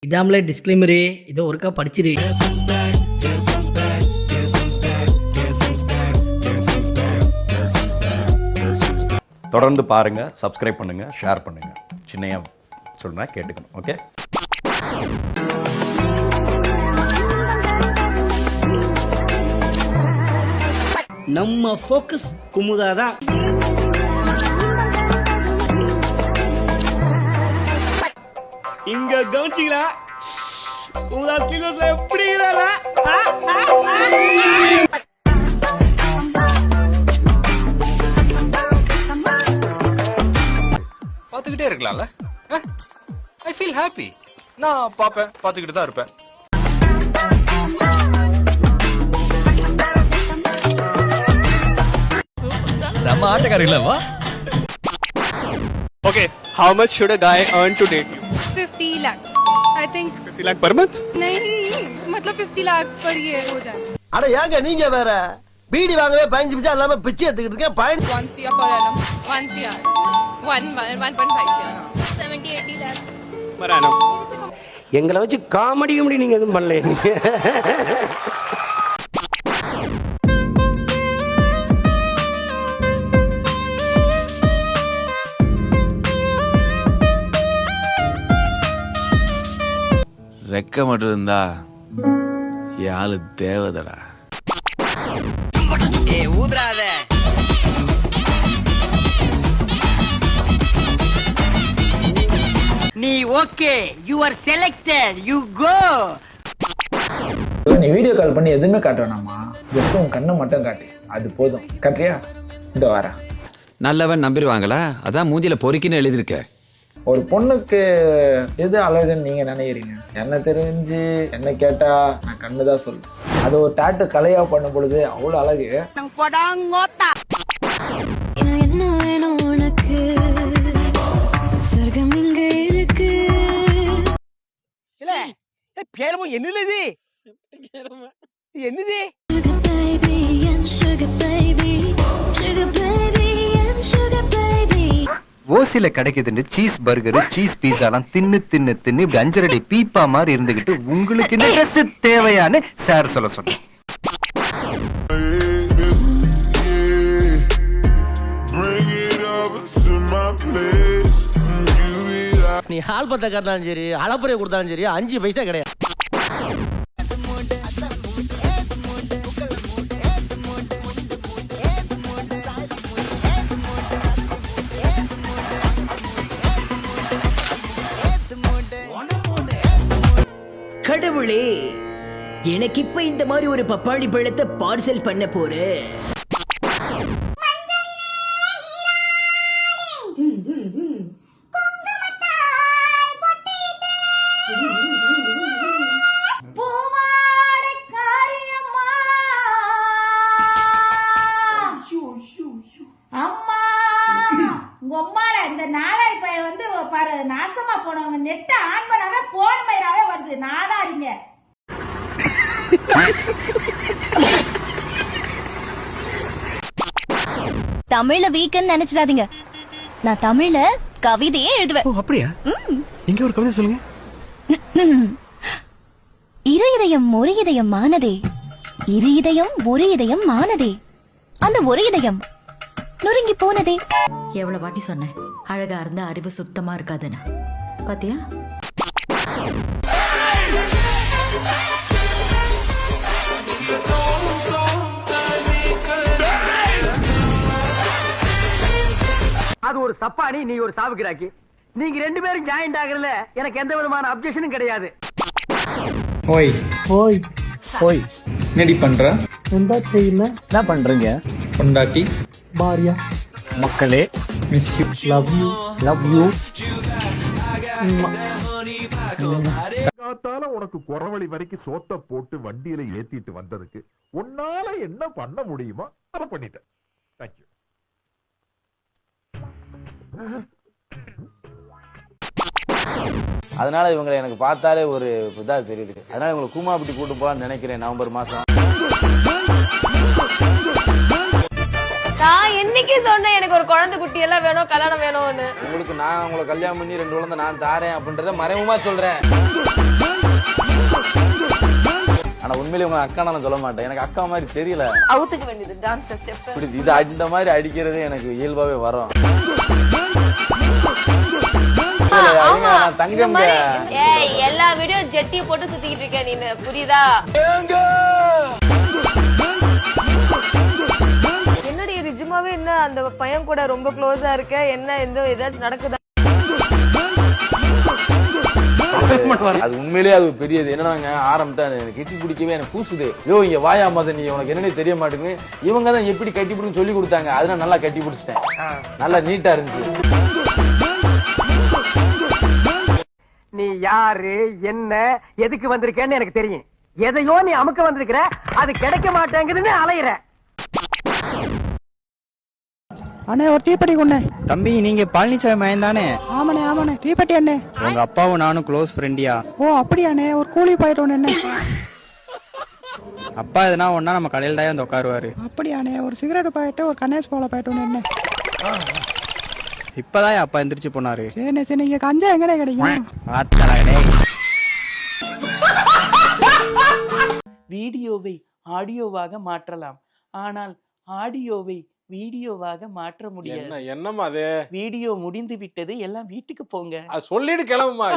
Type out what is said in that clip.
இதாமலே disclaimer இதோ ஒருக்கா படிச்சிரு. தொடர்ந்து பாருங்கள், சப்ஸ்கிரைப் பண்ணுங்கள், ஷேர் பண்ணுங்கள். சின்னையா சொல்கிறேன், கேட்டுக்கணும். ஓகே, நம்ம ஃபோக்கஸ் குமுதா தான். இங்க கவனிச்சிங்களா குமுதா ஸ்கில்ஸ்ல எப்படி இருக்கா? பார்த்துக்கிட்டே இருக்கலாம்ல. I feel happy. நான் பார்ப்பேன், பார்த்துக்கிட்டு தான் இருப்பேன். செம்ம ஆட்டக்காரங்களா? Okay, how much should a guy earn to date you? 50 lakhs. I think 50 lakh per month? नहीं मतलब 50 लाख पर year हो जाए. அட ஏங்க நீங்க வேற பீடி வாங்கவே 15 பைசா இல்லாம பிச்சை எடுத்துக்கிட்டு இருக்கேன். Point 1 year per annum. 1 year. 1.5 year. 70-80 lakhs. Per annum. எங்களை வச்சு காமெடி நீங்க எதுவும் பண்ணல. ரெக்க மட்டும் இருந்தா யாழு தேவதடா. ஊதுறாத. நீ okay, you are selected, you go. நீ வீடியோ கால் பண்ணி எதுவுமே காட்டுவேனாமா, ஜஸ்ட் உன் கண்ணை மட்டும் காட்டு, அது போதும். காட்டுறியா? இந்த வரேன். நல்லவன் நம்பிடுவாங்களா? அதான் மூஞ்சில பொறுக்கின்னு எழுதிருக்க. ஒரு பொண்ணுக்கு எது அழகுன்னு நீங்க நினைக்கிறீங்க? என்ன தெரிஞ்சு என்ன கேட்டா நான் கண்ணு தான் சொல்லுவேன். அது ஒரு டாட்டு கலையா பண்ணும் பொழுது அவ்வளவு அழகு. என்ன வேணும் உனக்கு? சொர்க்கம் இங்க இருக்கு. இல்ல பேரமோ என்னது என்னது? Sugar baby and sugar baby, sugar baby and sugar baby. ஓசில கிடைக்குதுன்னு சீஸ் பர்கரு, சீஸ் பீஸாலாம் தின்னு தின்னு தின்னு இப்படி 5 அடி பீப்பா மாதிரி இருந்துகிட்டு உங்களுக்கு இந்த ட்ரெஸ் தேவையான்னு சார் சொல்ல சொன்னேன். நீ ஆல்பத்தை காட்டினாலும் சரி, அளப்புறையை கொடுத்தாலும் சரி, 5 பைசா கிடையாது. கடவுளே, எனக்கு இப்ப இந்த மாதிரி ஒரு பப்பாளி பழத்தை பார்சல் பண்ண போறேன். இந்த நாலாய் பையன் வந்து பாரு நாசமா போனவங்க நெட்ட ஆன் பண்ணாம கோன் மயிராவே வருது. நாடாரிங்க தமிழ்ல வீக்கன்னு நினைச்சிடாதீங்க. நான் தமிழ்ல கவிதையே எழுதுவேன். அப்படியா? எங்க ஒரு கவிதை சொல்லுங்க. இரு இதயம் ஒரு இதயம் மானதே, இரு இதயம் ஒரு இதயம் மானதே, அந்த ஒரு இதயம் நொறுங்கி போனதே. எவ்வளவு வாட்டி சொன்னேன் அழகா இருந்தா அறிவு சுத்தமா இருக்காதுன்னு. பாத்தியா? அது ஒரு சப்பானி, நீ ஒரு சாவுக்கிறாக்கி. நீங்க 2 பேரும் ஜாயிண்ட் ஆகறதுல எனக்கு எந்த விதமான அப்ஜெக்ஷனும் கிடையாது. ஓய் ஓய் ஓய், என்னடி பண்ற? என்ன செய்யல? என்ன பண்றீங்க? பொண்டாட்டி, பாரியா, மக்களே, miss you, love you, love you. காத்தால உனக்கு குறவழி வரைக்கும் சோத்த போட்டு வண்டியில ஏத்திட்டு வந்ததுக்கு உன்னால என்ன பண்ண முடியுமோ அதை பண்ணிட்டேன். தேங்க்யூ. அதனால இவங்களை எனக்கு பார்த்தாலே ஒரு இதா தெரியுது. அதனால இவங்களை கூமாப்பட்டி கூட்டு போலான்னு நினைக்கிறேன் நவம்பர் மாசம். நான் என்னைக்கு சொன்னேன் எனக்கு ஒரு குழந்தை குட்டி எல்லாம் வேணும், கல்யாணம் வேணும்னு. உங்களுக்கு நான் உங்களை கல்யாணம் பண்ணி 2 குழந்தை நான் தாரேன் அப்படின்றத மறைமுகமா சொல்றேன். ஆனா உண்மையிலே உங்க அக்கா நான் சொல்ல மாட்டேன், எனக்கு அக்கா மாதிரி தெரியல. அவுத்துக்க வேண்டியது டான்ஸ் ஸ்டெப். இப்படி இது அந்த மாதிரி அடிக்கிறது எனக்கு இயல்பாவே வரும். தங்கம் எல்லா வீடியோ ஜெட்டி போட்டு சுத்திக்கிட்டு இருக்க நீ, புரியுதா? என்னடி நிஜமாவே என்ன அந்த பையன் கூட ரொம்ப க்ளோஸா இருக்க, என்ன எந்த ஏதாச்சும் நடக்குதா? அது உண்மையிலேயே அது பெரியது. என்னன்னாங்க ஆரம்பிட்டா எனக்கு கட்டி பிடிக்கவே எனக்கு கூசுது. யோ இங்க வாயா மத, நீ உனக்கு என்னன்னே தெரிய மாட்டேங்குது. இவங்க தான் எப்படி கட்டி பிடிக்கும் சொல்லி கொடுத்தாங்க, அதனால நல்லா கட்டி பிடிச்சிட்டேன். நல்லா நீட்டா இருந்துச்சு. நீ யாரு, என்ன, எதுக்கு வந்திருக்கேன்னு எனக்கு தெரியும். எதையோ நீ அமுக்க வந்திருக்கிற, அது கிடைக்க மாட்டேங்குதுன்னு அலையிற. அண்ணே ஒரு தீப்பெட்டி கொண்டே. தம்பி நீங்க பழனிசாமி மயன் தானே? ஆமாண்ணே ஆமாண்ணே, தீப்பெட்டி அண்ணே. உங்க அப்பாவும் நானும் க்ளோஸ் ஃப்ரெண்டியா? ஓ அப்படியாண்ணே, ஒரு கூலி போயிட்டோன்னு என்ன. அப்பா எதுனா ஒன்னா நம்ம கடையில் தான் வந்து உட்காருவாரு. அப்படியாண்ணே, ஒரு சிகரெட் போயிட்டு ஒரு கணேஷ் போல போயிட்டோன்னு என்ன. இப்பதான் அப்பா எந்திரிச்சு போனாரு. சரிண்ணே சரி, நீங்க கஞ்சா எங்கடே கிடைக்கும்? வீடியோவை ஆடியோவாக மாற்றலாம், ஆனால் ஆடியோவை வீடியோவாக மாற்ற முடியாது. என்னம்மா அது? வீடியோ முடிந்து விட்டது, எல்லாம் வீட்டுக்கு போங்க. சொல்லிட்டு கிளம்புமா.